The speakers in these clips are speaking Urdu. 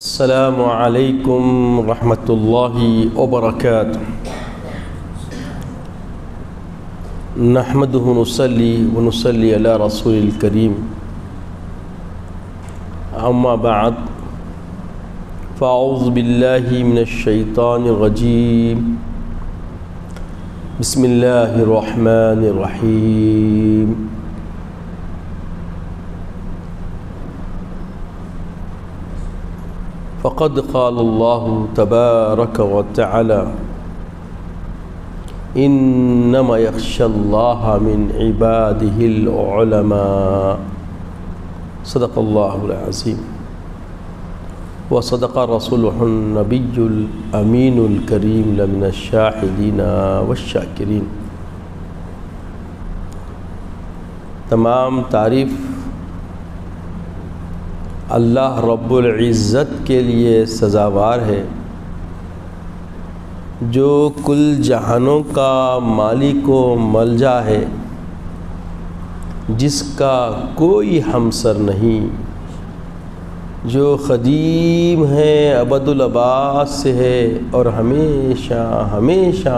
السلام علیکم ورحمۃ اللہ وبرکاتہ۔ نحمدہ ونصلی علی رسول الکریم، اما بعد فاعوذ باللہ من الشیطان الرجیم، بسم اللہ الرحمن الرحیم۔ فقد قال اللہ تبارک وتعالی انما یخشی اللہ من عبادہ العلماء، صدق اللہ العظیم وصدق رسولہ النبی الامین الکریم لمن الشاہدین والشاکرین۔ تمام تعریف اللہ رب العزت کے لیے سزاوار ہے، جو کل جہانوں کا مالک و ملجا ہے، جس کا کوئی ہمسر نہیں، جو قدیم ہے، ابد الآباد سے ہے اور ہمیشہ ہمیشہ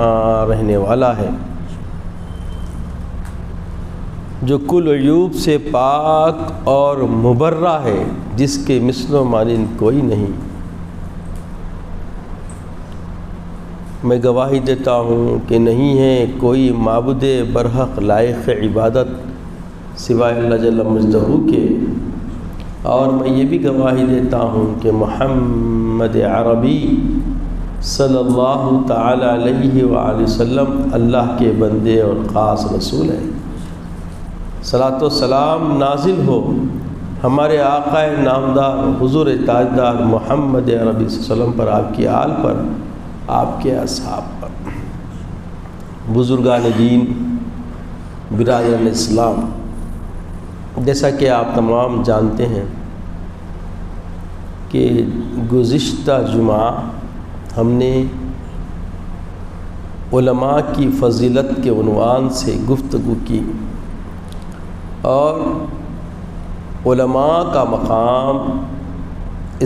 رہنے والا ہے، جو کل عیوب سے پاک اور مبرہ ہے، جس کے مثل و مانند کوئی نہیں۔ میں گواہی دیتا ہوں کہ نہیں ہے کوئی معبود برحق لائق عبادت سوائے اللہ جل مجدہ کے، اور میں یہ بھی گواہی دیتا ہوں کہ محمد عربی صلی اللہ تعالی علیہ وآلہ وسلم اللہ کے بندے اور خاص رسول ہیں۔ صلاۃ و سلام نازل ہو ہمارے آقا نامدار حضور تاجدار محمد عربی صلی اللہ علیہ وسلم پر، آپ کی آل پر، آپ کے اصحاب پر۔ بزرگان دین، برادران اسلام، جیسا کہ آپ تمام جانتے ہیں کہ گزشتہ جمعہ ہم نے علماء کی فضیلت کے عنوان سے گفتگو کی، اور علماء کا مقام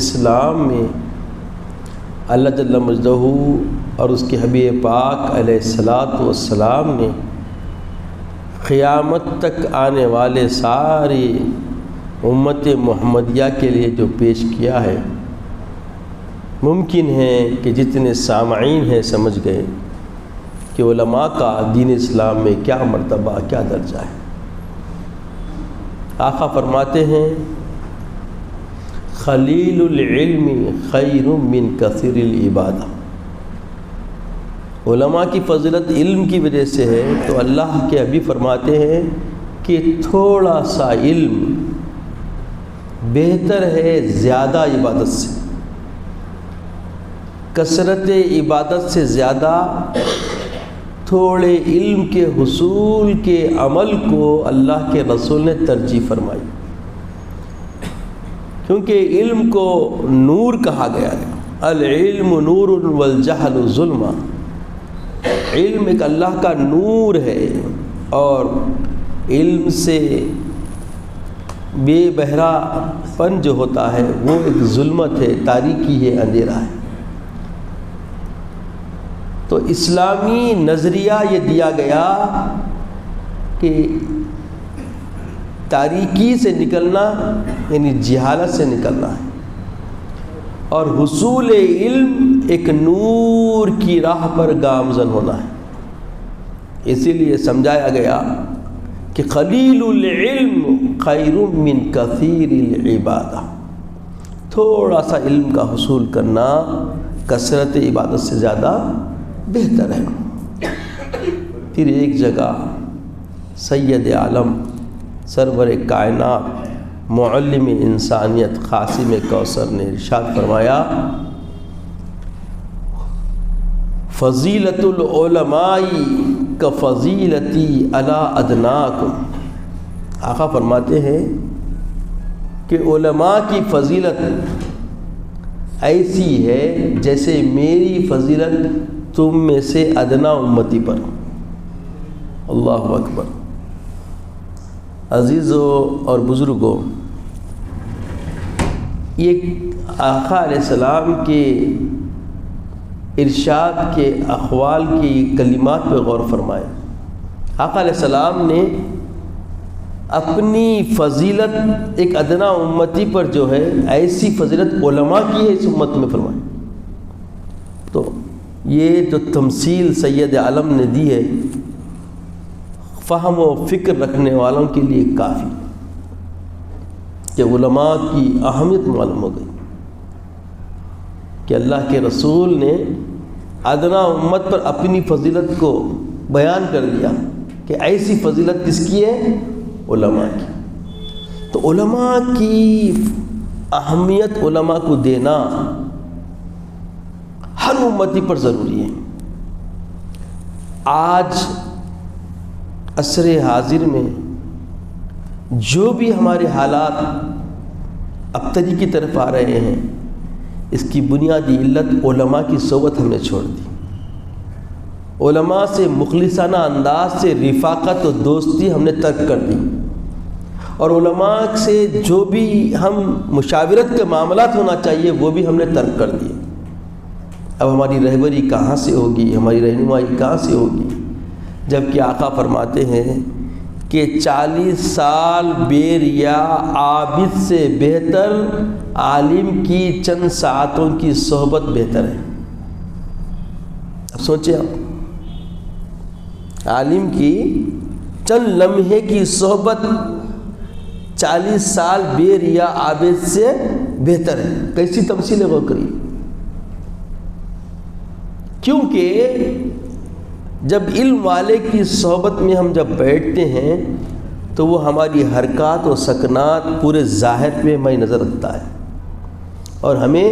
اسلام میں اللہ جل مجدہ اور اس کے حبیب پاک علیہ الصلاۃ والسلام نے قیامت تک آنے والے ساری امت محمدیہ کے لیے جو پیش کیا ہے، ممکن ہے کہ جتنے سامعین ہیں سمجھ گئے کہ علماء کا دین اسلام میں کیا مرتبہ، کیا درجہ ہے۔ آقا فرماتے ہیں خلیل العلم خیر من کثیر العبادہ۔ علماء کی فضیلت علم کی وجہ سے ہے، تو اللہ کے ابھی فرماتے ہیں کہ تھوڑا سا علم بہتر ہے زیادہ عبادت سے، کثرت عبادت سے زیادہ تھوڑے علم کے حصول کے عمل کو اللہ کے رسول نے ترجیح فرمائی، کیونکہ علم کو نور کہا گیا ہے۔ العلم نور والجہل ظلمہ۔ علم ایک اللہ کا نور ہے، اور علم سے بے بہرا پن جو ہوتا ہے وہ ایک ظلمت ہے، تاریکی ہے، اندھیرا ہے۔ تو اسلامی نظریہ یہ دیا گیا کہ تاریکی سے نکلنا یعنی جہالت سے نکلنا ہے، اور حصول علم ایک نور کی راہ پر گامزن ہونا ہے۔ اسی لیے سمجھایا گیا کہ قلیل العلم خیر من کثیر العبادہ، تھوڑا سا علم کا حصول کرنا کثرت عبادت سے زیادہ بہتر ہے۔ پھر ایک جگہ سید عالم سرور کائنات معلم انسانیت قاسم کوثر نے ارشاد فرمایا فضیلت العلماء کفضیلتی علی ادناکم۔ آقا فرماتے ہیں کہ علماء کی فضیلت ایسی ہے جیسے میری فضیلت تم میں سے ادنا امتی پر۔ اللہ اکبر۔ عزیزوں اور بزرگوں، یہ آقا علیہ السلام کے ارشاد کے اقوال کی کلمات پہ غور فرمائیں۔ آقا علیہ السلام نے اپنی فضیلت ایک ادنا امتی پر جو ہے ایسی فضیلت علماء کی ہے اس امت میں فرمائیں۔ تو یہ جو تمثیل سید عالم نے دی ہے فہم و فکر رکھنے والوں کے لیے کافی کہ علماء کی اہمیت معلوم ہو گئی کہ اللہ کے رسول نے ادنا امت پر اپنی فضیلت کو بیان کر دیا کہ ایسی فضیلت کس کی ہے؟ علماء کی۔ تو علماء کی اہمیت علماء کو دینا ہر امتی پر ضروری ہے۔ آج عصر حاضر میں جو بھی ہمارے حالات ابتری کی طرف آ رہے ہیں اس کی بنیادی علت علماء کی صحبت ہم نے چھوڑ دی۔ علماء سے مخلصانہ انداز سے رفاقت و دوستی ہم نے ترک کر دی، اور علماء سے جو بھی ہم مشاورت کے معاملات ہونا چاہیے وہ بھی ہم نے ترک کر دیے۔ اب ہماری رہبری کہاں سے ہوگی، ہماری رہنمائی کہاں سے ہوگی، جبکہ آقا فرماتے ہیں کہ 40 سال بیر یا عابد سے بہتر عالم کی چند ساعتوں کی صحبت بہتر ہے۔ اب سوچیں آپ، عالم کی چند لمحے کی صحبت 40 سال بیر یا عابد سے بہتر ہے۔ کیسی تمثیل ہے، غور کریے۔ کیونکہ جب علم والے کی صحبت میں ہم جب بیٹھتے ہیں تو وہ ہماری حرکات و سکنات پورے ظاہر پہ ہمیں نظر رکھتا ہے اور ہمیں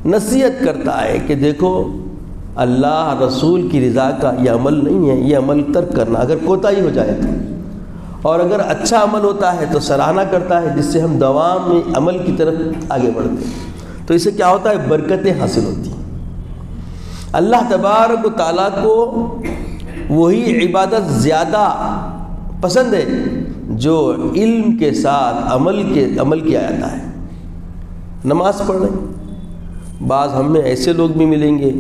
نصیحت کرتا ہے کہ دیکھو اللہ رسول کی رضا کا یہ عمل نہیں ہے، یہ عمل ترک کرنا اگر کوتاہی ہو جائے تو، اور اگر اچھا عمل ہوتا ہے تو سراہنا کرتا ہے جس سے ہم دوام میں عمل کی طرف آگے بڑھتے ہیں۔ تو اس سے کیا ہوتا ہے؟ برکتیں حاصل ہوتی ہیں۔ اللہ تبارک و تعالیٰ کو وہی عبادت زیادہ پسند ہے جو علم کے ساتھ عمل کیا جاتا ہے۔ نماز پڑھ رہے ہیں، بعض ہم میں ایسے لوگ بھی ملیں گے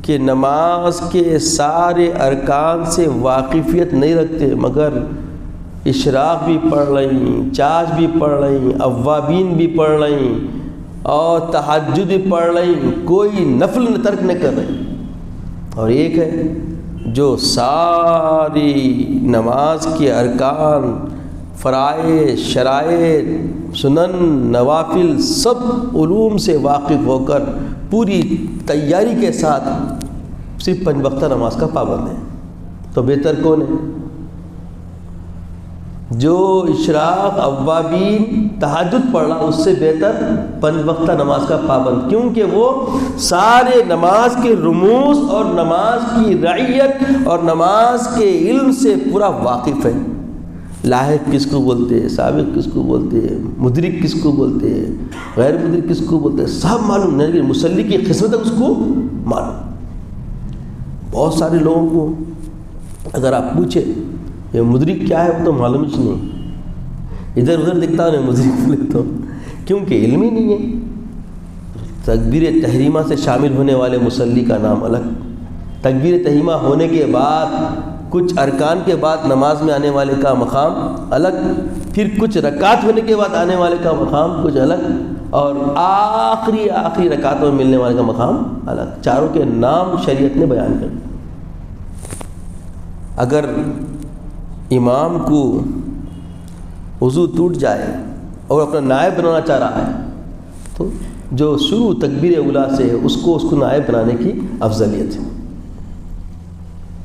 کہ نماز کے سارے ارکان سے واقفیت نہیں رکھتے، مگر اشراق بھی پڑھ رہیں، چاش بھی پڑھ رہیں، اوابین بھی پڑھ رہیں اور تہجد بھی پڑھ رہیں، کوئی نفل ترک نہیں کر رہے۔ اور ایک ہے جو ساری نماز کے ارکان، فرائض، شرائط، سنن، نوافل سب علوم سے واقف ہو کر پوری تیاری کے ساتھ صرف 5 وقتہ نماز کا پابند ہے۔ تو بہتر کون ہے؟ جو اشراق، اوابین، تہجد پڑھ رہا اس سے بہتر 5 وقتہ نماز کا پابند، کیونکہ وہ سارے نماز کے رموز اور نماز کی رعیت اور نماز کے علم سے پورا واقف ہے۔ لاحق کس کو بولتے ہیں، سابق کس کو بولتے ہیں، مدرک کس کو بولتے ہیں، غیر مدرک کس کو بولتے ہیں، سب معلوم نہیں، مصلی کی قسمت اس کو معلوم۔ بہت سارے لوگوں کو اگر آپ پوچھیں یہ مدرک کیا ہے وہ تو معلوم ہی نہیں، ادھر ادھر دکھتا ہے مدرک لکھتا ہوں، کیونکہ علم ہی نہیں ہے۔ تکبیر تحریمہ سے شامل ہونے والے مصلی کا نام الگ، تکبیر تحریمہ ہونے کے بعد کچھ ارکان کے بعد نماز میں آنے والے کا مقام الگ، پھر کچھ رکعت ہونے کے بعد آنے والے کا مقام کچھ الگ، اور آخری رکعتوں میں ملنے والے کا مقام الگ۔ چاروں کے نام شریعت نے بیان کر دیا۔ اگر امام کو وضو ٹوٹ جائے اور اپنا نائب بنانا چاہ رہا ہے تو جو شروع تکبیر اولیٰ سے ہے اس کو نائب بنانے کی افضلیت ہے،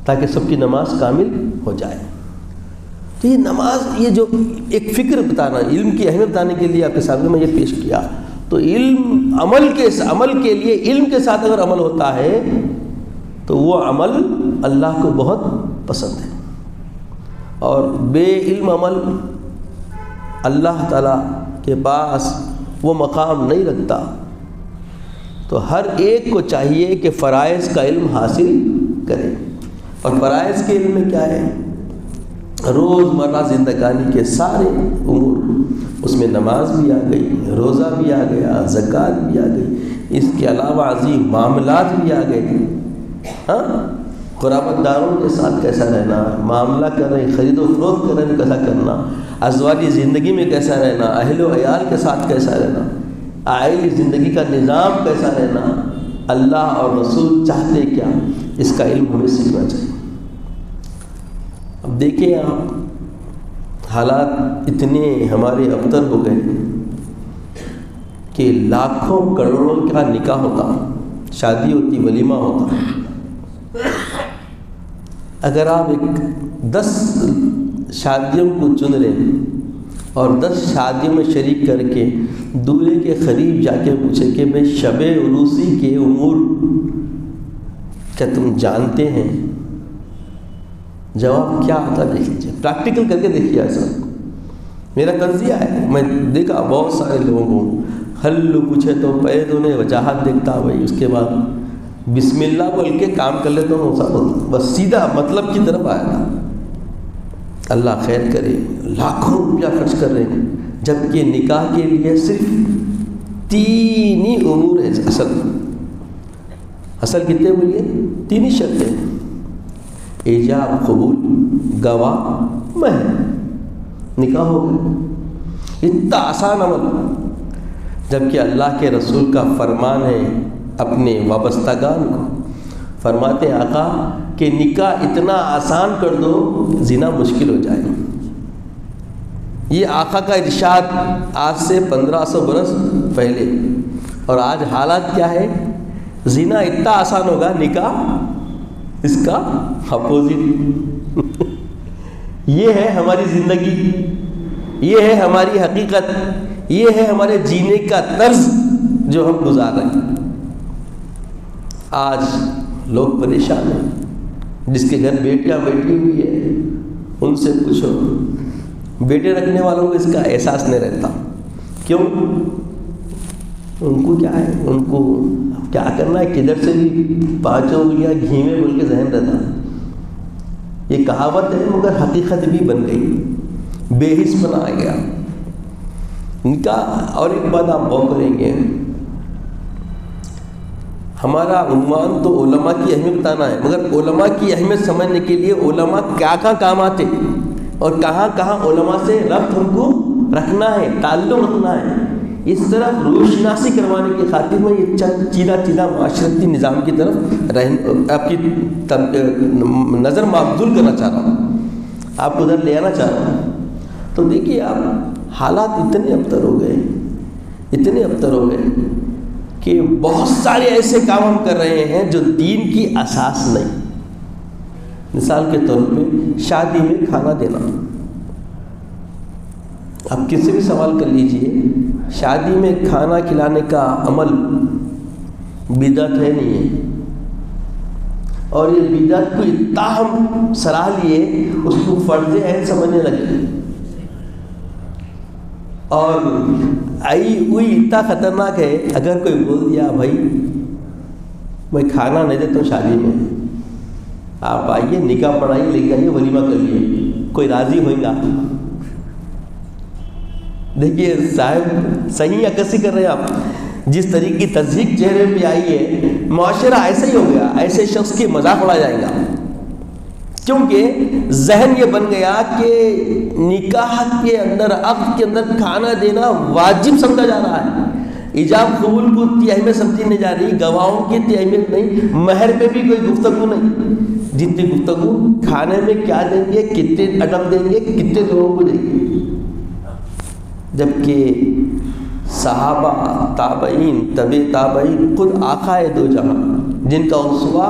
تاکہ سب کی نماز کامل ہو جائے۔ تو یہ نماز، یہ جو ایک فکر بتانا، علم کی اہمیت بتانے کے لیے آپ کے سامنے میں یہ پیش کیا۔ تو علم عمل کے لیے علم کے ساتھ اگر عمل ہوتا ہے تو وہ عمل اللہ کو بہت پسند ہے، اور بے علم عمل اللہ تعالیٰ کے پاس وہ مقام نہیں رکھتا۔ تو ہر ایک کو چاہیے کہ فرائض کا علم حاصل کرے، اور فرائض کے علم میں کیا ہے؟ روز مرہ زندگانی کے سارے امور، اس میں نماز بھی آ گئی، روزہ بھی آ گیا، زکوٰۃ بھی آ گئی، اس کے علاوہ عظیم معاملات بھی آ گئے۔ ہاں، قرابت داروں کے ساتھ کیسا رہنا، معاملہ کر رہے ہیں، خرید و فروخت کر رہے ہیں، کیسا کرنا، ازواجی زندگی میں کیسا رہنا، اہل و عیال کے ساتھ کیسا رہنا، عائلی زندگی کا نظام کیسا رہنا، اللہ اور رسول چاہتے کیا، اس کا علم ہمیں سیکھنا چاہیے۔ اب دیکھیں آپ، حالات اتنے ہمارے ابتر ہو گئے کہ لاکھوں کروڑوں کا نکاح ہوتا، شادی ہوتی، ولیمہ ہوتا، اگر آپ 10 شادیوں کو چن لیں اور 10 شادیوں میں شریک کر کے دولہے کے قریب جا کے پوچھے کہ بھائی شب عروسی کے امور کیا تم جانتے ہیں، جواب کیا آتا دیکھ لیجیے، پریکٹیکل کر کے دیکھیے۔ ایسا میرا تجزیہ ہے، میں دیکھا بہت سارے لوگوں کو، حل پوچھے تو پہلے تو انہیں وجاہت دیکھتا بھائی، اس کے بعد بسم اللہ بول کے کام کر لیتا ہوں، بس سیدھا مطلب کی طرف آیا تھا۔ اللہ خیر کرے، لاکھوں روپیہ خرچ کر رہے ہیں، جبکہ نکاح کے لیے صرف 3 ہی امور ہے۔ اصل کتنے بولیے؟ 3 ہی شرطیں، ایجاب، قبول، گواہ، مہر، نکاح ہو گیا۔ اتنا آسان عمل، جبکہ اللہ کے رسول کا فرمان ہے اپنے وابستگان کو، فرماتے ہیں آقا کہ نکاح اتنا آسان کر دو زنا مشکل ہو جائے۔ یہ آقا کا ارشاد آج سے 1500 برس پہلے، اور آج حالات کیا ہے؟ زنا اتنا آسان ہوگا، نکاح اس کا اپوزٹ۔ یہ ہے ہماری زندگی، یہ ہے ہماری حقیقت، یہ ہے ہمارے جینے کا طرز جو ہم گزار رہے ہیں۔ آج لوگ پریشان ہیں، جس کے گھر بیٹیاں بیٹھی ہوئی ہے ان سے پوچھو، بیٹے رکھنے والوں کو اس کا احساس نہیں رہتا۔ کیوں؟ ان کو کیا ہے، ان کو کیا کرنا ہے، کدھر سے بھی 5 انگلیاں گھی میں بول کے ذہن رہتا ہے۔ یہ کہاوت ہے مگر حقیقت بھی بن گئی، بے حس بنا گیا نکاح۔ اور ایک بات آپ غور کریں گے، ہمارا عنوان تو علماء کی اہمیت بتانا ہے، مگر علماء کی اہمیت سمجھنے کے لیے علماء کیا کام آتے اور کہاں کہاں علماء سے ربط ہم کو رکھنا ہے، تعلق رکھنا ہے، اس طرف روشناسی کروانے کی خاطر میں یہ چند چیزہ معاشرتی نظام کی طرف آپ کی نظر مبذول کرنا چاہ رہا ہوں، آپ کو ادھر لے آنا چاہ رہا ہوں۔ تو دیکھیے آپ، حالات اتنے ابتر ہو گئے کہ بہت سارے ایسے کام ہم کر رہے ہیں جو دین کی اساس نہیں۔ مثال کے طور پہ شادی میں کھانا دینا، آپ کسی بھی سوال کر لیجئے، شادی میں کھانا کھلانے کا عمل بدعت ہے نہیں ہے؟ اور یہ بدعت کو اتنا ہم سراہ لیے، اس کو فرض عین سمجھنے لگے، اور اتنا خطرناک ہے، اگر کوئی بول دیا بھائی میں کھانا نہیں دیتا ہوں شادی میں، آپ آئیے نکاح پڑھائیے، لے کے آئیے، ولیمہ کر لیے، کوئی راضی ہوئے گا؟ دیکھیے صاحب، صحیح عکاسی کر رہے ہیں آپ، جس طریقے کی تصدیق چہرے پہ آئی ہے، معاشرہ ایسا ہی ہو گیا، ایسے شخص کی مذاق اڑایا جائے گا، کیونکہ ذہن یہ بن گیا کہ نکاح کے اندر، عقد کے اندر کھانا دینا واجب سمجھا جا رہا ہے، ایجاب قبول کو اتنی اہمیت سمجھی نہیں جا رہی، گواہوں کی اتنی اہمیت نہیں، مہر پہ بھی کوئی گفتگو نہیں، جتنی گفتگو کھانے میں کیا دیں گے، کتنے اٹم دیں گے، کتنے لوگوں کو دیں گے۔ جبکہ صحابہ، تابعین، طبع تابعین، خود آقا دو جہاں، جن کا اسوہ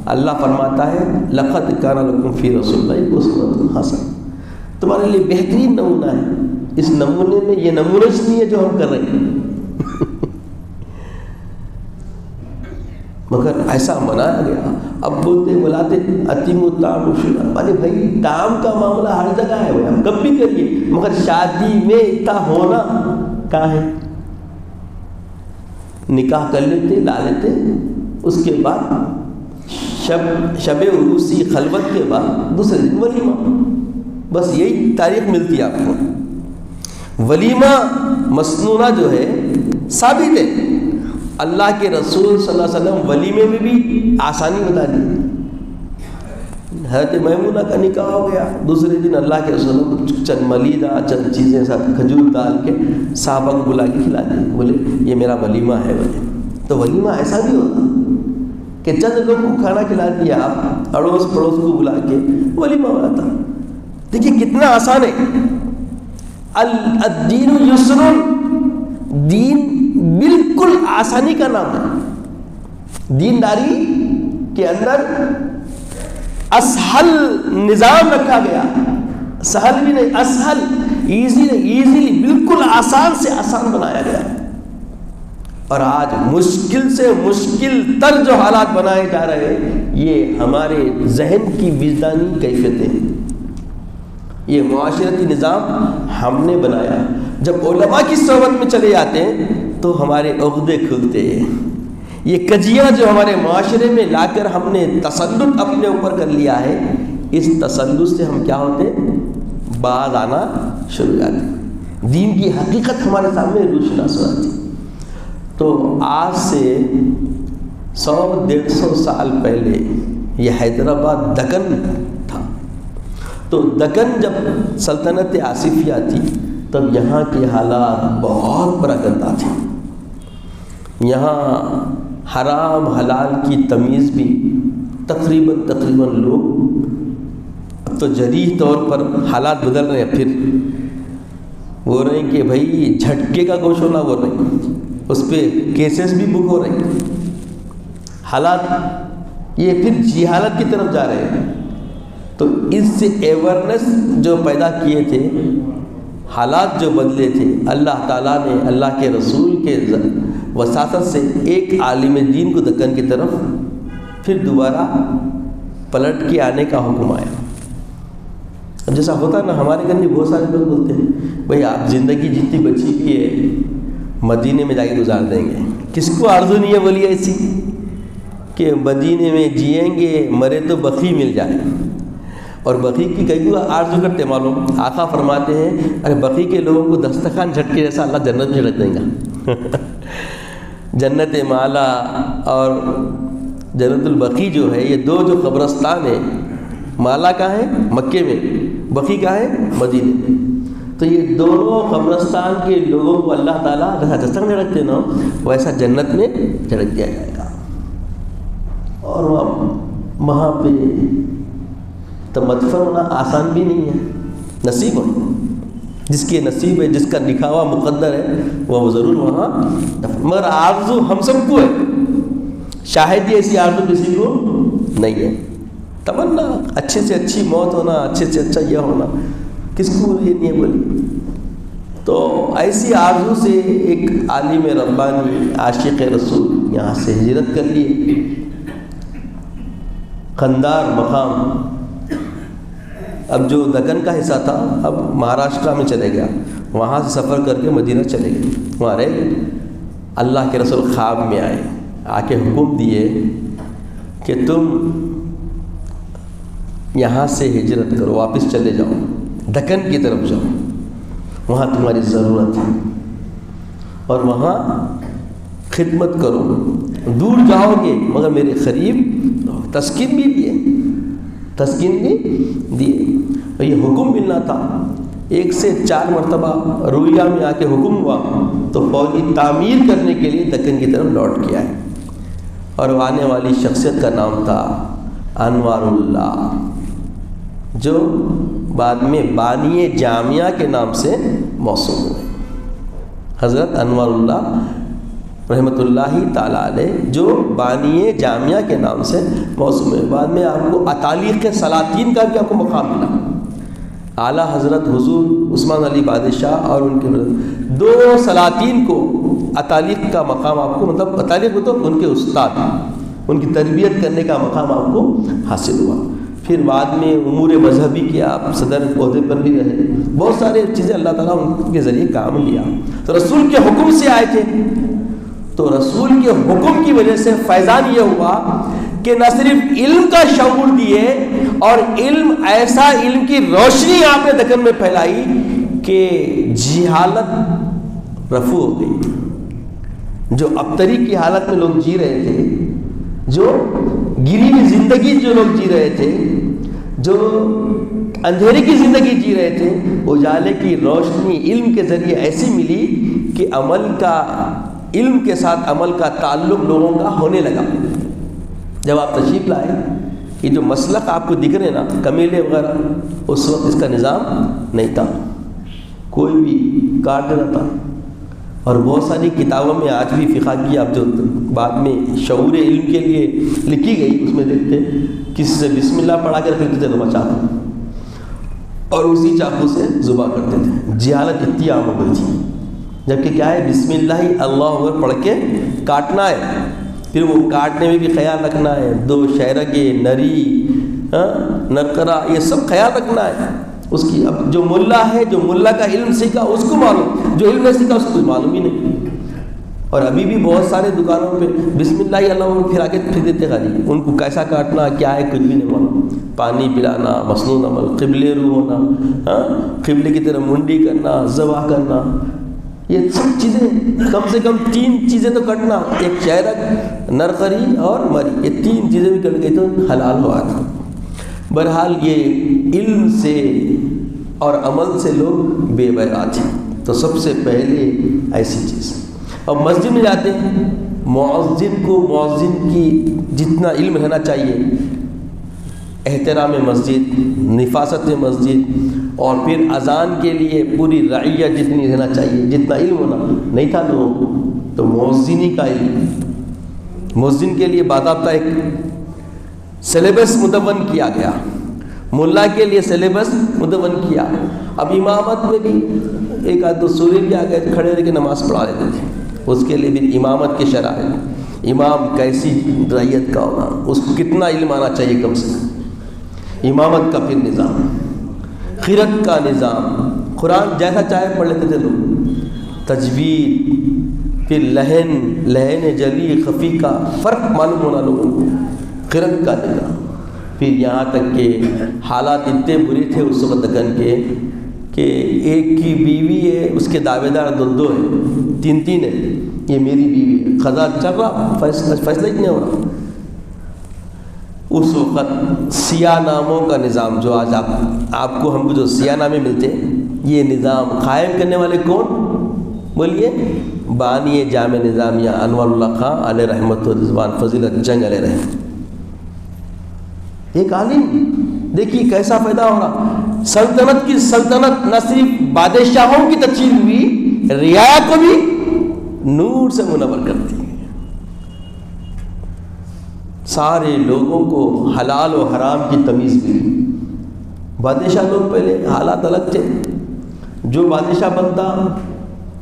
اللہ فرماتا ہے لقد کان لکم فی رسول اللہ اسوۃ حسنہ، تمہارے لیے بہترین نمونہ ہے۔ اس نمونے میں یہ نمونش نہیں ہے جو ہم کر رہے ہیں، مگر ایسا منایا گیا۔ اب بولتے بلاتے اتیم الطعام والشراب، ارے بھائی طعام کا معاملہ ہر جگہ ہے، ہم کب بھی کریے، مگر شادی میں اتنا ہونا کہاں ہے؟ نکاح کر لیتے، لا لیتے، اس کے بعد شب عروسی خلوت کے بعد دوسرے دن ولیمہ، بس یہی تاریخ ملتی ہے آپ کو۔ ولیمہ مسنونہ جو ہے ثابت ہے، اللہ کے رسول صلی اللہ علیہ وسلم ولیمے میں بھی آسانی بتا دی۔ حضرت میمونہ کا نکاح ہو گیا، دوسرے دن اللہ کے رسول چند ملیدہ چند چیزیں ساتھ کھجور ڈال کے صحابہ کو بلا کے کھلا دی، بولے یہ میرا ولیمہ ہے بولے۔ تو ولیمہ ایسا بھی ہوتا کہ چند لوگ کو کھانا کھلا دیا، آپ اڑوس پڑوس کو بلا کے ولیمہ ہو جاتا۔ دیکھیے کتنا آسان ہے۔ الدین یسر، دین بالکل آسانی کا نام ہے۔ دینداری کے اندر اسہل نظام رکھا گیا، سہل بھی نہیں، اسہل، ایزیلی بالکل آسان سے آسان بنایا گیا۔ اور آج مشکل سے مشکل تر جو حالات بنائے جا رہے ہیں، یہ ہمارے ذہن کی وجدانی کیفیتیں ہیں، یہ معاشرتی نظام ہم نے بنایا۔ جب علماء کی صحبت میں چلے جاتے ہیں تو ہمارے عقدے کھلتے ہیں۔ یہ کجیاں جو ہمارے معاشرے میں لا کر ہم نے تسلط اپنے اوپر کر لیا ہے، اس تسلط سے ہم کیا ہوتے ہیں؟ باز آنا شروع ہو جاتے ہیں، دین کی حقیقت ہمارے سامنے روشناس ہو جاتی۔ تو آج سے 100-150 سال پہلے یہ حیدرآباد دکن تھا۔ تو دکن جب سلطنت آصفیہ تھی تب یہاں کے حالات بہت پراگندہ تھے۔ یہاں حرام حلال کی تمیز بھی تقریباً لوگ، اب تو جریح طور پر حالات بدل رہے ہیں، پھر بول رہے ہیں کہ بھائی جھٹکے کا گوشت ہونا بول رہے ہیں، اس پہ کیسز بھی بک ہو رہے ہیں، حالات یہ پھر جہالت کی طرف جا رہے ہیں۔ تو اس سے ایورنس جو پیدا کیے تھے، حالات جو بدلے تھے، اللہ تعالیٰ نے اللہ کے رسول کے وساطت سے ایک عالم دین کو دکن کی طرف پھر دوبارہ پلٹ کے آنے کا حکم آیا۔ اب جیسا ہوتا نا، ہمارے گھر میں بہت سارے لوگ بولتے ہیں بھائی آپ زندگی جتنی بچی کی ہے مدینے میں جا کے گزار دیں گے۔ کس کو آرزو نہیں ہے بولیے ایسی کہ مدینے میں جئیں گے، مرے تو بقی مل جائے۔ اور بقی کی کئی کو آرزو کرتے معلوم، آقا فرماتے ہیں ارے بقی کے لوگوں کو دسترخوان جھٹکے جیسا اللہ جنت میں جھٹک دیں گا۔ جنت مالا اور جنت البقی جو ہے، یہ دو جو قبرستان ہیں، مالا کا ہے مکے میں، بقی کا ہے مدینے میں، تو یہ دونوں قبرستان کے لوگوں کو اللہ تعالیٰ جیسا دسترخوان جھٹکتے نا ویسا جنت میں جھٹک دیا جائے گا۔ اور وہاں پہ تو مدفن ہونا آسان بھی نہیں ہے، نصیب ہے، جس کے نصیب ہے، جس کا لکھا ہوا مقدر ہے وہ ضرور وہاں، مگر آرزو ہم سب کو ہے، شاہد یہ ایسی آرزو کسی کو نہیں ہے۔ تمنا اچھے سے اچھی موت ہونا، اچھے سے اچھا یہ ہونا، کس کو یہ نہیں ہے بولی؟ تو ایسی آرزو سے ایک عالم ربانی عاشق رسول یہاں سے ہجرت کر لیے، قندار مقام، اب جو دکن کا حصہ تھا اب مہاراشٹرا میں چلے گیا، وہاں سے سفر کر کے مدینہ چلے گئے، وہاں رہے گئے۔ اللہ کے رسول خواب میں آئے، آ کے حکم دیے کہ تم یہاں سے ہجرت کرو، واپس چلے جاؤ، دکن کی طرف جاؤ، وہاں تمہاری ضرورت ہے اور وہاں خدمت کرو، دور جاؤ گے مگر میرے قریب رہو۔ تسکین بھی دیے، تسکین بھی دیے، اور یہ حکم ملنا تھا۔ 1 سے 4 مرتبہ رویہ میں آ کے حکم ہوا تو فوجی تعمیر کرنے کے لیے دکن کی طرف لوٹ کے آئے، اور وہ آنے والی شخصیت کا نام تھا انوار اللہ، جو بعد میں بانی جامعہ کے نام سے موسوم ہوئے۔ حضرت انوار اللہ رحمۃ اللہ تعالیٰ علیہ جو بانی جامعہ کے نام سے موسوم ہے۔ بعد میں آپ کو اتالیق سلاطین کا بھی آپ کو مقام ملا، اعلیٰ حضرت حضور عثمان علی بادشاہ اور ان کے 2 سلاطین کو اتالیق کا مقام آپ کو، مطلب اتالیق تو ان کے استاد، ان کی تربیت کرنے کا مقام آپ کو حاصل ہوا۔ پھر بعد میں امور مذہبی کے آپ صدر عہدے پر بھی رہے، بہت سارے چیزیں اللہ تعالیٰ ان کے ذریعے کام لیا۔ تو رسول کے حکم سے آئے تھے، تو رسول کے حکم کی وجہ سے فیضان یہ ہوا کہ نہ صرف علم کا شعور دیے، اور علم ایسا، علم کی روشنی آپ نے دکن میں پھیلائی کہ جہالت رفع ہو گئی. جو ابتری کی حالت میں لوگ جی رہے تھے، جو گری ہوئی زندگی جو لوگ جی رہے تھے، جو اندھیرے کی زندگی جی رہے تھے، اجالے کی روشنی علم کے ذریعے ایسی ملی کہ علم کے ساتھ عمل کا تعلق لوگوں کا ہونے لگا. جب آپ تشریف لائے، یہ جو مسلک آپ کو دکھ رہے نا، کمیلے وغیرہ، اس وقت اس کا نظام نہیں تھا، کوئی بھی کاٹ دینا تھا. اور بہت ساری کتابوں میں آج بھی فقہ کی آپ جو بعد میں شعور علم کے لیے لکھی گئی، اس میں دیکھتے کسی سے بسم اللہ پڑھا کے رکھتے تھے تو چاقو، اور اسی چاقو سے ذبح کرتے تھے. جہالت اتنی عام ہو گئی تھی. جبکہ کیا ہے، بسم اللہ اللہ اکبر پڑھ کے کاٹنا ہے، پھر وہ کاٹنے میں بھی خیال رکھنا ہے، 2 شہرگے، نری، نقرہ، یہ سب خیال رکھنا ہے اس کی. اب جو ملا ہے، جو ملا کا علم سیکھا اس کو معلوم، جو علم نہیں سیکھا اس کو کچھ معلوم ہی نہیں. اور ابھی بھی بہت سارے دکانوں پہ بسم اللہ اللہ پھر آگے پھر دیتے خالی، ان کو کیسا کاٹنا کیا ہے کچھ بھی نہیں معلوم. پانی پلانا، مسنون عمل، قبلے رو ہونا، قبلے کی طرف منڈی کرنا، ذبح کرنا، یہ سب چیزیں کم سے کم 3 چیزیں تو کٹنا، ایک چہرک، نرقری اور مری، یہ 3 چیزیں بھی کٹ گئی تو حلال ہوا تھا. بہرحال یہ علم سے اور عمل سے لوگ بے بہرا تھے. تو سب سے پہلے ایسی چیز. اب مسجد میں جاتے ہیں، مؤذن کو مؤذن کی جتنا علم رہنا چاہیے، احترام مسجد، نفاست مسجد، اور پھر اذان کے لیے پوری رعیت جتنی رہنا چاہیے، جتنا علم ہونا نہیں تھا لوگوں کو. تو مؤذنی کا علم، مؤذن کے لیے باضابطہ ایک سلیبس مدون کیا گیا، ملا کے لیے سلیبس مدون کیا. اب امامت میں بھی ایک آدھ 2 سورے کے آگے کھڑے رہ کے نماز پڑھا لیتے تھے، اس کے لیے بھی امامت کے شرائط، امام کیسی رعیت کا ہونا، اس کو کتنا علم آنا چاہیے کم سے کم، امامت کا پھر نظام، قرأت کا نظام، قرآن جیسا چاہے پڑھ لیتے تھے لوگ، تجوید، پھر لہن جلی خفی کا فرق معلوم ہونا لوگوں کو، قرأت کا نظام. پھر یہاں تک کہ حالات اتنے برے تھے اس وقت دکن کے کہ ایک کی بیوی ہے، اس کے دعوے دار 2 ہیں، 3 ہیں، یہ میری بیوی ہے، قضا چل رہا، فیصلہ ہی نہیں ہو رہا. اس وقت سیاہ ناموں کا نظام، جو آج آپ کو ہم کو جو سیاہ نامے ملتے ہیں، یہ نظام قائم کرنے والے کون بولیے؟ بانی جامع نظامیہ انوار اللہ خان علیہ رحمت و رضوان فضیلت جنگ علیہ رحمت. ایک عالم، دیکھیے کیسا پیدا ہو رہا. سلطنت کی سلطنت نہ صرف بادشاہوں کی تشکیل ہوئی، رعایا کو بھی نور سے منور کرتی ہے. سارے لوگوں کو حلال و حرام کی تمیز ملی. بادشاہ لوگ پہلے حالات الگ تھے، جو بادشاہ بنتا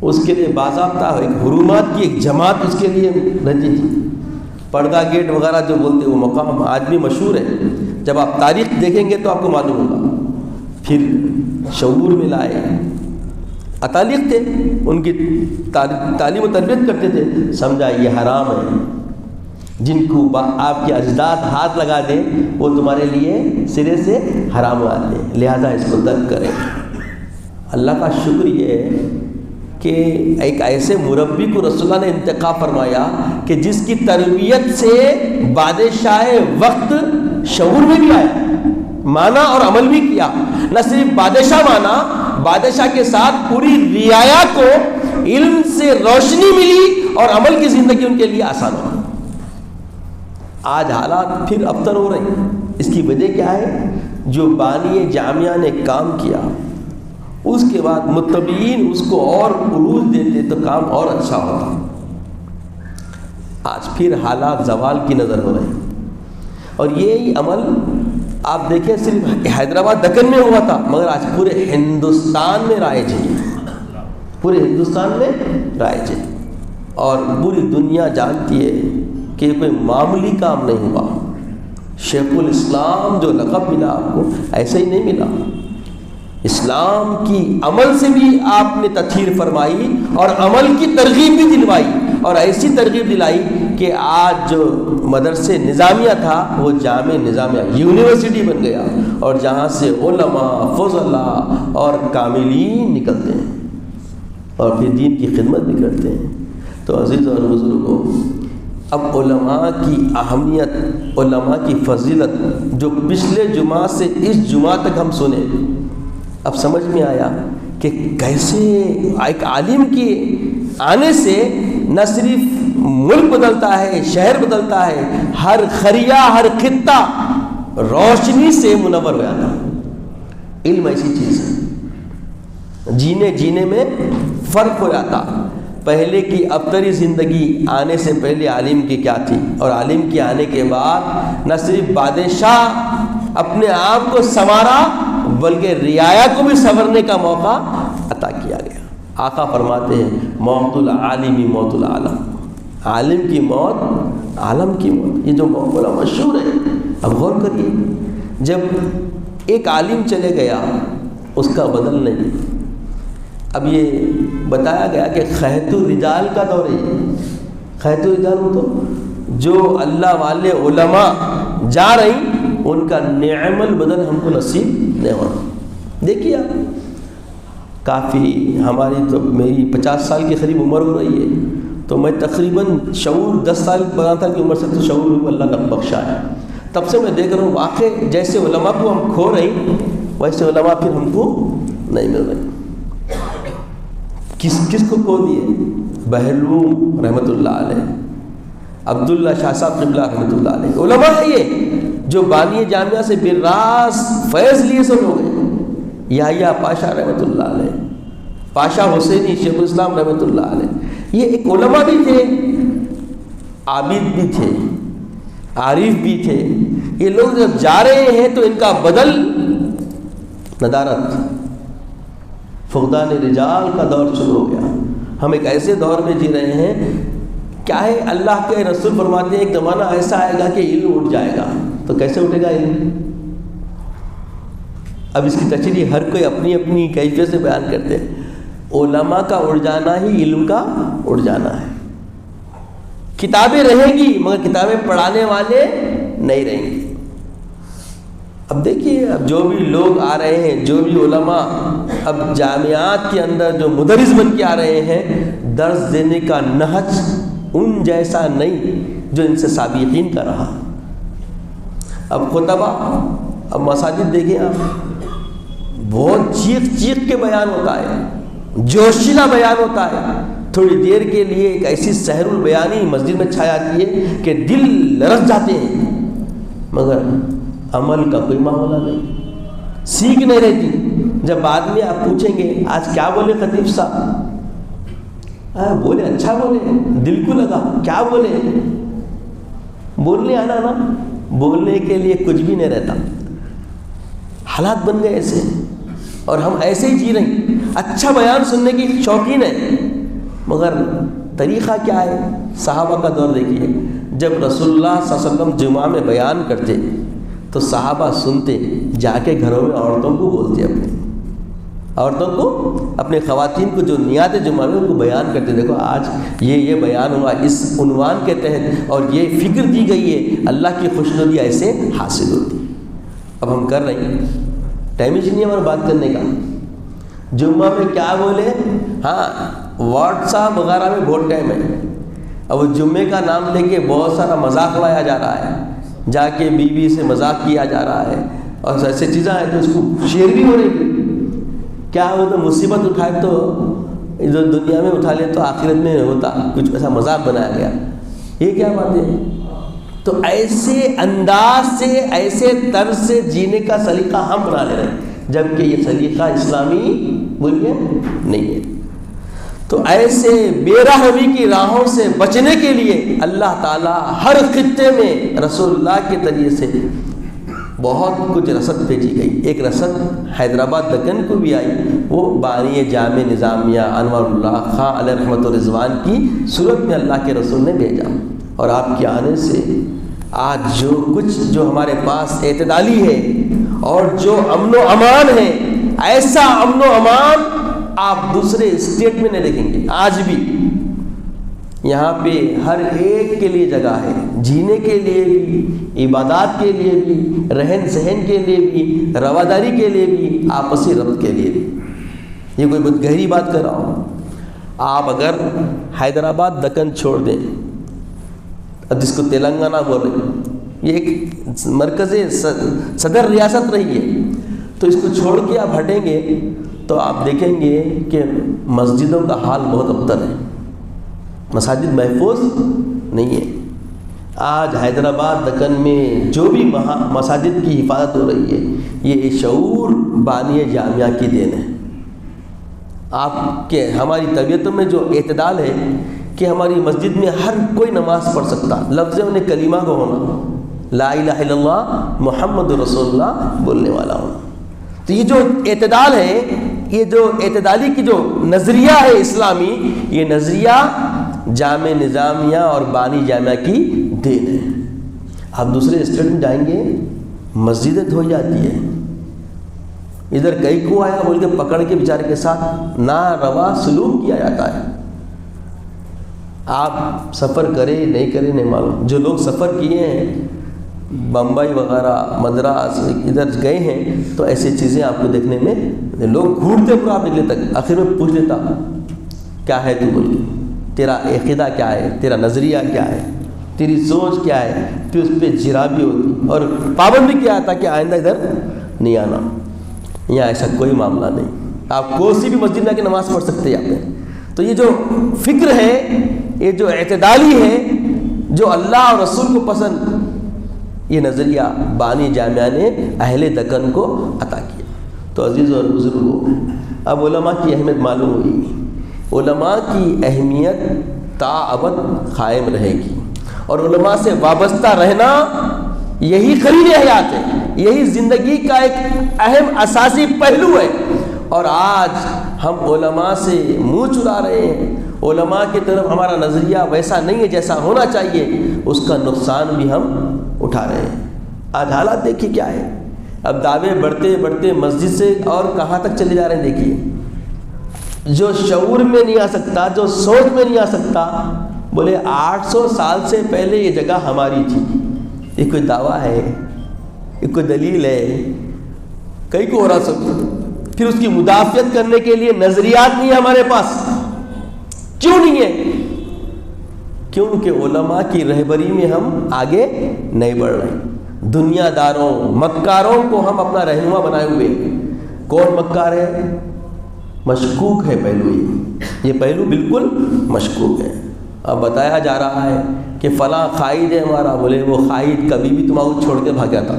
اس کے لیے باضابطہ ایک حرمات کی ایک جماعت اس کے لیے رہتی تھی. پردہ گیٹ وغیرہ جو بولتے وہ مقام آج بھی مشہور ہے، جب آپ تاریخ دیکھیں گے تو آپ کو معلوم ہوگا. پھر شعور میں لائے، اتالیق تھے، ان کی تعلیم و تربیت کرتے تھے، سمجھا یہ حرام ہے، جن کو آپ کے اجداد ہاتھ لگا دیں وہ تمہارے لیے سرے سے حرام ہو آتے ہیں، لہذا اس کو ترک کریں. اللہ کا شکر یہ ہے کہ ایک ایسے مربی کو رسول اللہ نے انتخاب فرمایا کہ جس کی تربیت سے بادشاہ وقت شعور میں بھی آیا، مانا اور عمل بھی کیا. نہ صرف بادشاہ مانا، بادشاہ کے ساتھ پوری رعایا کو علم سے روشنی ملی اور عمل کی زندگی ان کے لیے آسان ہو. آج حالات پھر ابتر ہو رہے ہیں. اس کی وجہ کیا ہے؟ جو بانی جامعہ نے کام کیا، اس کے بعد متبعین اس کو اور عروج دیتے تو کام اور اچھا ہوتا. آج پھر حالات زوال کی نظر ہو رہے ہیں. اور یہی عمل آپ دیکھیں صرف حیدرآباد دکن میں ہوا تھا، مگر آج پورے ہندوستان میں رائج ہے، پورے ہندوستان میں رائج ہے. اور پوری دنیا جانتی ہے کہ کوئی معمولی کام نہیں ہوا. شیخ الاسلام جو لقب ملا آپ کو ایسے ہی نہیں ملا. اسلام کی عمل سے بھی آپ نے تطہیر فرمائی اور عمل کی ترغیب بھی دلوائی. اور ایسی ترغیب دلائی کہ آج جو مدرسے نظامیہ تھا وہ جامع نظامیہ یونیورسٹی بن گیا، اور جہاں سے علماء، فضلاء اور کاملین نکلتے ہیں اور پھر دین کی خدمت بھی کرتے ہیں۔ تو عزیز اور بزرگوں، اب علماء کی اہمیت، علماء کی فضیلت جو پچھلے جمعہ سے اس جمعہ تک ہم سنے، اب سمجھ میں آیا کہ کیسے ایک عالم کے آنے سے نہ صرف ملک بدلتا ہے، شہر بدلتا ہے، ہر خریہ، ہر خطہ روشنی سے منور ہو جاتا۔ علم ایسی چیز ہے، جینے میں فرق ہو جاتا۔ پہلے کی ابتری زندگی آنے سے پہلے عالم کی کیا تھی، اور عالم کے آنے کے بعد نہ صرف بادشاہ اپنے آپ کو سنوارا بلکہ رعایا کو بھی سنورنے کا موقع عطا کیا گیا۔ آقا فرماتے ہیں موت العالمی موت العالم، عالم کی موت عالم کی موت، یہ جو بڑا مشہور ہے۔ اب غور کریے، جب ایک عالم چلے گیا اس کا بدل نہیں۔ اب یہ بتایا گیا کہ خیت الرجال کا دور ہے۔ خیت الرجال تو جو اللہ والے علماء جا رہی ان کا نعم البدل ہم کو نصیب نہیں ہونا۔ دیکھیے آپ، کافی ہماری تو میری 50 سال کے قریب عمر ہو رہی ہے، تو میں تقریباً شعور 10 سال 15 سال کی عمر سے تو شعور اللہ نے بخشا ہے۔ تب سے میں دیکھ رہا ہوں واقع جیسے علماء کو ہم کھو رہے ویسے علماء پھر ہم کو نہیں مل رہے۔ کس کو کھو دیے؟ بہلوم رحمۃ اللہ علیہ، عبداللہ شاہ صاحب قبلہ رحمۃ اللہ علیہ، علماء ہے یہ جو بانی جامعہ سے بالراس فیض لیے سے لوگ ہیں۔ یحییٰ پاشا رحمۃ اللہ علیہ، پاشا حسینی شیخ الاسلام رحمۃ اللہ علیہ، یہ ایک علماء بھی تھے، عابد بھی تھے، عارف بھی تھے۔ یہ لوگ جب جا رہے ہیں تو ان کا بدل ندارت، فقدان رجال کا دور شروع ہو گیا۔ ہم ایک ایسے دور میں جی رہے ہیں، کیا ہے اللہ کے رسول فرماتے ہیں ایک زمانہ ایسا آئے گا کہ علم اٹھ جائے گا۔ تو کیسے اٹھے گا علم؟ اب اس کی تشریح ہر کوئی اپنی اپنی کیفیت سے بیان کرتے ہیں۔ علماء کا اڑ جانا ہی علم کا اڑ جانا ہے۔ کتابیں رہیں گی مگر کتابیں پڑھانے والے نہیں رہیں گے۔ اب دیکھیے، اب جو بھی لوگ آ رہے ہیں، جو بھی علماء اب جامعات کے اندر جو مدرس بن کے آ رہے ہیں، درس دینے کا نہج ان جیسا نہیں جو ان سے سابقین کا رہا۔ اب خطبہ، اب مساجد دیکھیں آپ، بہت چیخ کے بیان ہوتا ہے، جوشیلا بیان ہوتا ہے۔ تھوڑی دیر کے لیے ایک ایسی سحر البیانی مسجد میں چھا جاتی ہے کہ دل لرز جاتے ہیں، مگر عمل کا کوئی معاملہ نہیں، سیکھ نہیں رہتی۔ جب بعد میں آپ پوچھیں گے آج کیا بولے خطیب صاحب، بولے اچھا بولے، دل کو لگا، کیا بولے؟ بولنے آنا نا، بولنے کے لیے کچھ بھی نہیں رہتا۔ حالات بن گئے ایسے، اور ہم ایسے ہی جی رہے ہیں۔ اچھا بیان سننے کی شوقین ہے، مگر طریقہ کیا ہے؟ صحابہ کا دور دیکھیے، جب رسول اللہ صلی اللہ علیہ وسلم جمعہ میں بیان کرتے تو صحابہ سنتے، جا کے گھروں میں عورتوں کو بولتے، اپنے عورتوں کو، اپنے خواتین کو جو نیات جمعہ میں ان کو بیان کرتے، دیکھو آج یہ بیان ہوا اس عنوان کے تحت، اور یہ فکر دی گئی ہے، اللہ کی خوشنودی ایسے حاصل ہوتی۔ اب ہم کر رہے ہیں، ٹائم ہی نہیں ہمارا بات کرنے کا۔ جمعہ میں کیا بولے؟ ہاں، واٹس ایپ وغیرہ میں بہت ٹائم ہے۔ اب وہ جمعے کا نام لے کے بہت سارا مذاق اڑایا جا رہا ہے، جا کے بیوی سے مذاق کیا جا رہا ہے، اور ایسے چیزیں ہیں تو اس کو شیئر بھی ہو رہی ہے۔ کیا وہ تو مصیبت اٹھائے تو جو دنیا میں اٹھا لے تو آخرت میں ہوتا، کچھ ایسا مذاق بنایا گیا، یہ کیا بات ہے؟ تو ایسے انداز سے، ایسے طرز سے جینے کا سلیقہ ہم بنا لے رہے ہیں، جبکہ یہ سلیقہ اسلامی بولیے نہیں ہے۔ تو ایسے بے رحمی کی راہوں سے بچنے کے لیے اللہ تعالیٰ ہر خطے میں رسول اللہ کے ذریعے سے بہت کچھ رسد بھیجی گئی۔ ایک رسد حیدرآباد دکن کو بھی آئی، وہ بانی جامع نظامیہ انوار اللہ خان علیہ رحمت و رضوان کی صورت میں اللہ کے رسول نے بھیجا، اور آپ کے آنے سے آج جو کچھ جو ہمارے پاس اعتدالی ہے اور جو امن و امان ہے، ایسا امن و امان آپ دوسرے اسٹیٹ میں نہیں دیکھیں گے۔ آج بھی یہاں پہ ہر ایک کے لیے جگہ ہے، جینے کے لیے بھی، عبادات کے لیے بھی، رہن سہن کے لیے بھی، رواداری کے لیے بھی، آپسی ربط کے لیے بھی۔ یہ کوئی بہت گہری بات کر رہا ہوں۔ آپ اگر حیدرآباد دکن چھوڑ دیں، اب جس کو تلنگانہ بول رہے ہیں، یہ ایک مرکز صدر ریاست رہی ہے، تو اس کو چھوڑ کے آپ ہٹیں گے تو آپ دیکھیں گے کہ مسجدوں کا حال بہت ابتر ہے، مساجد محفوظ نہیں ہے۔ آج حیدرآباد دکن میں جو بھی مساجد کی حفاظت ہو رہی ہے، یہ شعور بانی جامعہ کی دین ہے۔ آپ کے ہماری طبیعتوں میں جو اعتدال ہے کہ ہماری مسجد میں ہر کوئی نماز پڑھ سکتا، لفظ انہیں کلمہ کو ہونا، لا الہ الا اللہ محمد رسول اللہ بولنے والا ہونا۔ تو یہ جو اعتدال ہے، یہ جو اعتدالی کی جو نظریہ ہے اسلامی، یہ نظریہ جامع نظامیہ اور بانی جامعہ کی دین ہے۔ آپ دوسرے اسٹیٹ میں جائیں گے، مسجدیں دھوئی جاتی ہیں، ادھر کئی کو آیا بول کے پکڑ کے بیچارے کے ساتھ ناروا سلوک کیا جاتا ہے۔ آپ سفر کریں نہیں کریں نہیں معلوم، جو لوگ سفر کیے ہیں بمبئی وغیرہ مدراس ادھر گئے ہیں تو ایسی چیزیں آپ کو دیکھنے میں لوگ گھومتے پورا نکلے تک، آخر میں پوچھ لیتا کیا ہے تو بول کے، تیرا عقیدہ کیا ہے، تیرا نظریہ کیا ہے، تیری سوچ کیا ہے، پھر اس پہ جرابی ہوتی اور پابند بھی کیا تھا کہ آئندہ ادھر نہیں آنا۔ یہاں ایسا کوئی معاملہ نہیں، آپ کوئی بھی مسجد میں آ کے نماز پڑھ سکتے ہیں یہاں پہ۔ تو یہ جو فکر ہے، یہ جو اعتدالی ہے، جو اللہ اور رسول کو پسند، یہ نظریہ بانی جامعہ نے اہل دکن کو عطا کیا۔ تو عزیز اور بزرگوں، اب علماء کی اہمیت معلوم ہوئی، علماء کی اہمیت تا ابد قائم رہے گی، اور علماء سے وابستہ رہنا یہی خلیل حیات ہے، یہی زندگی کا ایک اہم اساسی پہلو ہے۔ اور آج ہم علماء سے منہ چرا رہے ہیں، علماء کی طرف ہمارا نظریہ ویسا نہیں ہے جیسا ہونا چاہیے، اس کا نقصان بھی ہم اٹھا رہے ہیں۔ آج حالات دیکھیے کیا ہے، اب دعوے بڑھتے بڑھتے مسجد سے اور کہاں تک چلے جا رہے ہیں۔ دیکھیے، جو شعور میں نہیں آ سکتا، جو سوچ میں نہیں آ سکتا، بولے 800 سال سے پہلے یہ جگہ ہماری تھی، یہ کوئی دعویٰ ہے، یہ کوئی دلیل ہے؟ کئی کو ہو رہا سب، پھر اس کی مدافعت کرنے کے لیے نظریات نہیں ہے ہمارے پاس۔ کیوں نہیں ہے؟ کیونکہ علماء کی رہبری میں ہم آگے نہیں بڑھ رہے، دنیا داروں مکاروں کو ہم اپنا رہنما بنائے ہوئے۔ کون مکار ہے؟ مشکوک ہے پہلو، یہ پہلو بالکل مشکوک ہے۔ اب بتایا جا رہا ہے کہ فلاں قائد ہے ہمارا، بولے وہ قائد کبھی بھی تمہیں چھوڑ کے بھاگ جاتا۔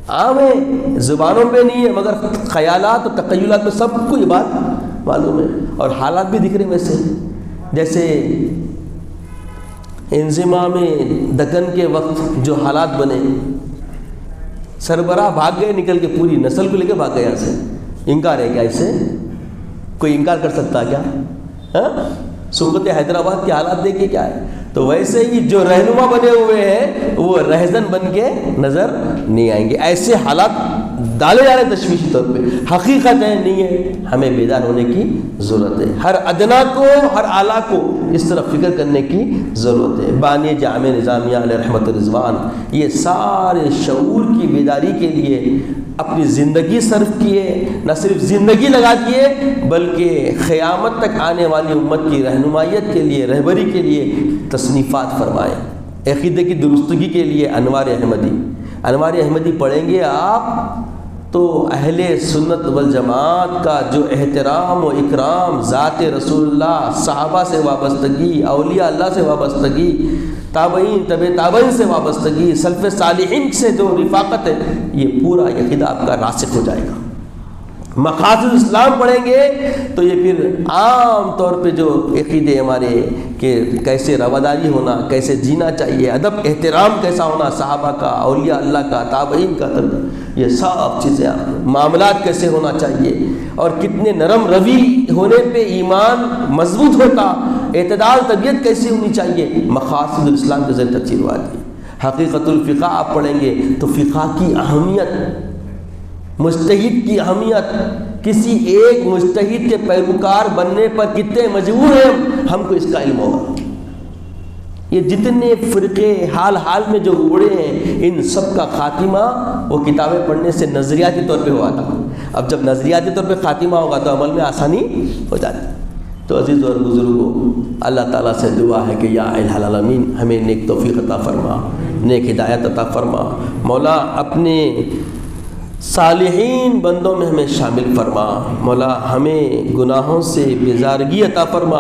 عام ہے، زبانوں پہ نہیں ہے، مگر خیالات اور تخیلات میں سب کو یہ بات معلوم ہے، اور حالات بھی دکھ رہے ہیں ویسے۔ جیسے انضمام دکن کے وقت جو حالات بنے، سربراہ بھاگ گئے نکل کے، پوری نسل کو لے کے بھاگ گئے یہاں سے۔ انکار ہے کیا اس سے؟ کوئی انکار کر سکتا ہے کیا؟ ہاں، سقوط حیدرآباد کے حالات دیکھیے کیا ہے۔ تو ویسے ہی جو رہنما بنے ہوئے ہیں وہ رہزن بن کے نظر نہیں آئیں گے۔ ایسے حالات ڈالے جا رہے ہیں تشویشی طور پہ، حقیقت ہے نہیں ہے، ہمیں بیدار ہونے کی ضرورت ہے۔ ہر ادنا کو، ہر اعلیٰ کو اس طرف فکر کرنے کی ضرورت ہے۔ بانی جامع نظامیہ علیہ رحمت رضوان یہ سارے شعور کی بیداری کے لیے اپنی زندگی صرف کیے، نہ صرف زندگی لگا دیے بلکہ قیامت تک آنے والی امت کی رہنمائیت کے لیے، رہبری کے لیے تصنیفات فرمائے۔ عقیدے کی درستگی کے لیے انوار احمدی پڑھیں گے آپ تو اہل سنت والجماعت کا جو احترام و اکرام، ذات رسول اللہ، صحابہ سے وابستگی، اولیاء اللہ سے وابستگی، تابعین، تابعین سے وابستگی، سلف صالحین سے جو رفاقت ہے، یہ پورا عقیدہ آپ کا راسخ ہو جائے گا۔ مقاصد اسلام پڑھیں گے تو یہ پھر عام طور پہ جو عقیدے ہمارے کہ کیسے رواداری ہونا، کیسے جینا چاہیے، ادب احترام کیسا ہونا صحابہ کا، اولیاء اللہ کا، تابعین کا، یہ سب چیزیں، معاملات کیسے ہونا چاہیے، اور کتنے نرم روی ہونے پہ ایمان مضبوط ہوتا، اعتدال طبیعت کیسی ہونی چاہیے، مقاصد الاسلام کے ذریعے تفصیل ہوتی ہے۔ حقیقت الفقہ آپ پڑھیں گے تو فقہ کی اہمیت، مجتہد کی اہمیت، کسی ایک مجتہد کے پیروکار بننے پر کتنے مجبور ہیں ہم کو اس کا علم ہوگا۔ یہ جتنے فرقے حال حال میں جو اڑے ہیں ان سب کا خاتمہ وہ کتابیں پڑھنے سے نظریاتی طور پہ ہوا تھا. اب جب نظریاتی طور پہ خاتمہ ہوگا تو عمل میں آسانی ہو جاتی. تو عزیز اور بزرگوں، اللہ تعالیٰ سے دعا ہے کہ یا الہ العالمین ہمیں نیک توفیق عطا فرما، نیک ہدایت عطا فرما. مولا اپنے صالحین بندوں میں ہمیں شامل فرما. مولا ہمیں گناہوں سے بیزارگی عطا فرما.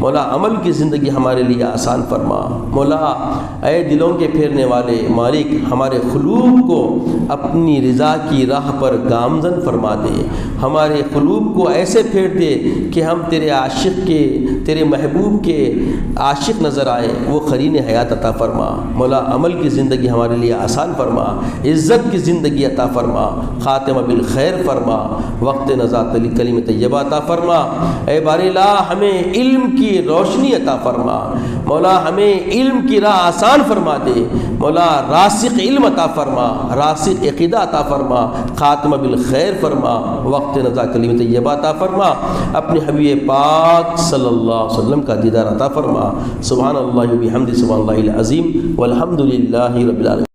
مولا عمل کی زندگی ہمارے لیے آسان فرما. مولا اے دلوں کے پھیرنے والے مالک، ہمارے قلوب کو اپنی رضا کی راہ پر گامزن فرما دے. ہمارے قلوب کو ایسے پھیر دے کہ ہم تیرے عاشق کے، تیرے محبوب کے عاشق نظر آئے. وہ قرین حیات عطا فرما. مولا عمل کی زندگی ہمارے لیے آسان فرما. عزت کی زندگی عطا فرما. خاتمہ بالخیر فرما. وقت نزاعت کلیم طیبہ عطا فرما. اے باری اللہ ہمیں علم کی روشنی عطا فرما. مولا ہمیں علم کی راہ آسان فرما دے. مولا راسخ علم عطا فرما، راسخ عقیدہ عطا فرما. خاتمہ بالخیر فرما. وقت نزاعت کلیم طیبہ عطا فرما. اپنے حبیب پاک صلی اللہ علیہ وسلم کا دیدار عطا فرما. سبحان اللہ و بحمدہ، سبحان اللہ العظیم، والحمد للہ رب العالمین.